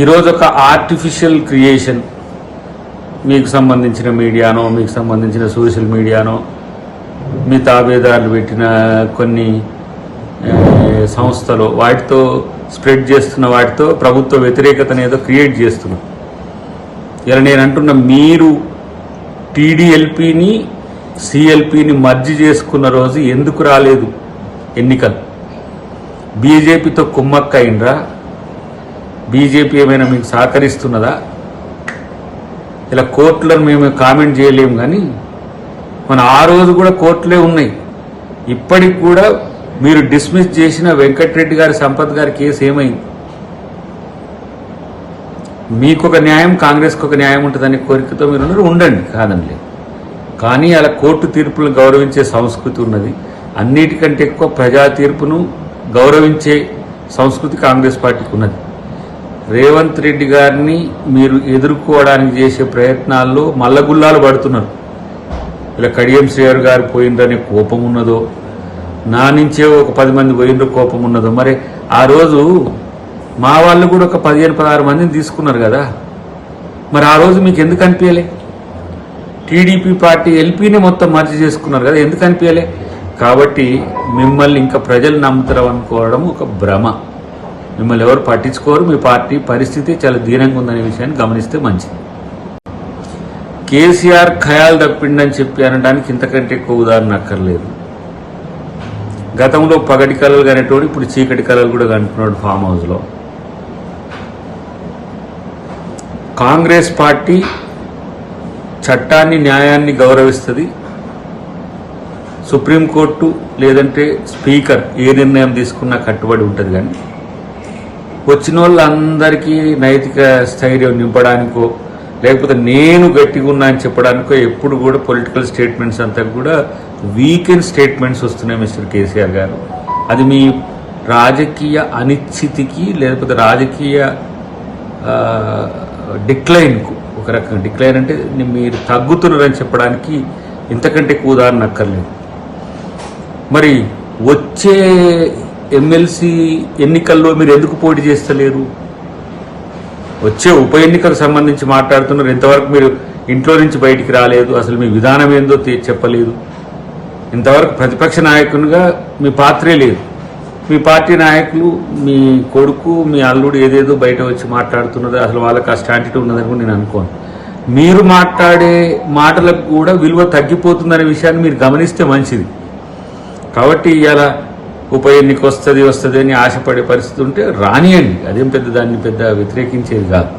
ఈరోజు ఒక artificial creation, మీకు సంబంధించిన మీడియానో, మీకు సంబంధించిన సోషల్ మీడియానో, మీ తాబేదారులు పెట్టిన కొన్ని సంస్థలు వాటితో స్ప్రెడ్ చేస్తున్న వాటితో ప్రభుత్వ వ్యతిరేకతను ఏదో క్రియేట్ చేస్తున్నారు. ఇలా నేను అంటున్న, మీరు టీడీఎల్పీని సిఎల్పీని మర్జీ చేసుకున్న రోజు ఎందుకు రాలేదు ఎన్నికలు? బీజేపీతో కుమ్మక్క అయినరా? బీజేపీ ఏమైనా మీకు సహకరిస్తున్నదా? ఇలా కోర్టులను మేము కామెంట్ చేయలేము, కానీ మన ఆ రోజు కూడా కోర్టులే ఉన్నాయి. ఇప్పటికి కూడా మీరు డిస్మిస్ చేసిన వెంకటరెడ్డి గారి, సంపత్ గారి కేసు ఏమైంది? మీకు ఒక న్యాయం, కాంగ్రెస్కి ఒక న్యాయం ఉంటుందనే కోరికతో మీరు ఉండండి, కాదండి. కానీ అలా కోర్టు తీర్పులను గౌరవించే సంస్కృతి ఉన్నది. అన్నిటికంటే ఎక్కువ ప్రజా తీర్పును గౌరవించే సంస్కృతి కాంగ్రెస్ పార్టీకి ఉన్నది. రేవంత్ రెడ్డి గారిని మీరు ఎదుర్కోవడానికి చేసే ప్రయత్నాల్లో మల్లగుల్లాలు పడుతున్నారు. ఇలా కడియం శ్రీహరి గారు పోయిందనే కోపం ఉన్నదో, నా నుంచే ఒక 10 మంది పోయినరో కోపం ఉన్నదో. మరి ఆ రోజు మా వాళ్ళు కూడా ఒక 15-16 మందిని తీసుకున్నారు కదా, మరి ఆ రోజు మీకు ఎందుకు అనిపించలే? టీడీపీ పార్టీ ఎల్పీని మొత్తం మర్చి చేసుకున్నారు కదా, ఎందుకు అనిపించలే? కాబట్టి మిమ్మల్ని ఇంకా ప్రజలు నమ్ముతారు అనుకోవడం ఒక భ్రమ. మిమ్మల్ని ఎవరు పట్టించుకోరు. మీ పార్టీ పరిస్థితి చాలా దీనంగా ఉందనే విషయాన్ని గమనిస్తే మంచిది. కేసీఆర్ ఖయాలు తప్పిండని చెప్పి అనడానికి ఇంతకంటే ఎక్కువ ఉదాహరణ అక్కర్లేదు. గతంలో పగటి కళలు కనేటోడు ఇప్పుడు చీకటి కళలు కూడా కంటున్నాడు ఫామ్ హౌస్లో. కాంగ్రెస్ పార్టీ చట్టాన్ని, న్యాయాన్ని గౌరవిస్తుంది. సుప్రీంకోర్టు లేదంటే స్పీకర్ ఏ నిర్ణయం తీసుకున్నా కట్టుబడి ఉంటుంది. కానీ వచ్చిన వాళ్ళందరికీ నైతిక స్థైర్యం నింపడానికో, లేకపోతే నేను గట్టిగా ఉన్నా అని చెప్పడానికో ఎప్పుడు కూడా పొలిటికల్ స్టేట్మెంట్స్ అంతా కూడా వీకెండ్ స్టేట్మెంట్స్ వస్తున్నాయి మిస్టర్ కేసీఆర్ గారు. అది మీ రాజకీయ అనిశ్చితికి, లేకపోతే రాజకీయ డిక్లైన్కు, ఒక రకంగా డిక్లైన్ అంటే మీరు తగ్గుతున్నారని చెప్పడానికి ఇంతకంటే ఎక్కువ ఉదాహరణ అక్కర్లేదు. మరి వచ్చే ఎమ్మెల్సీ ఎన్నికల్లో మీరు ఎందుకు పోటీ చేస్తలేరు? వచ్చే ఉప ఎన్నికకు సంబంధించి మాట్లాడుతున్నారు. ఇంతవరకు మీరు ఇంట్లో నుంచి బయటికి రాలేదు. అసలు మీ విధానం ఏందో చెప్పలేదు. ఇంతవరకు ప్రతిపక్ష నాయకునిగా మీ పాత్రే లేదు. మీ పార్టీ నాయకులు, మీ కొడుకు, మీ అల్లుడు ఏదేదో బయట వచ్చి మాట్లాడుతున్నది. అసలు వాళ్ళకి ఆ స్టాంటిటీ ఉన్నదని కూడా నేను అనుకోను. మీరు మాట్లాడే మాటలకు కూడా విలువ తగ్గిపోతుందనే విషయాన్ని మీరు గమనిస్తే మంచిది. కాబట్టి ఇలా ఉప ఎన్నిక వస్తుంది అని ఆశపడే పరిస్థితి ఉంటే రానియండి. అదేం పెద్ద దాన్ని వ్యతిరేకించేది కాదు.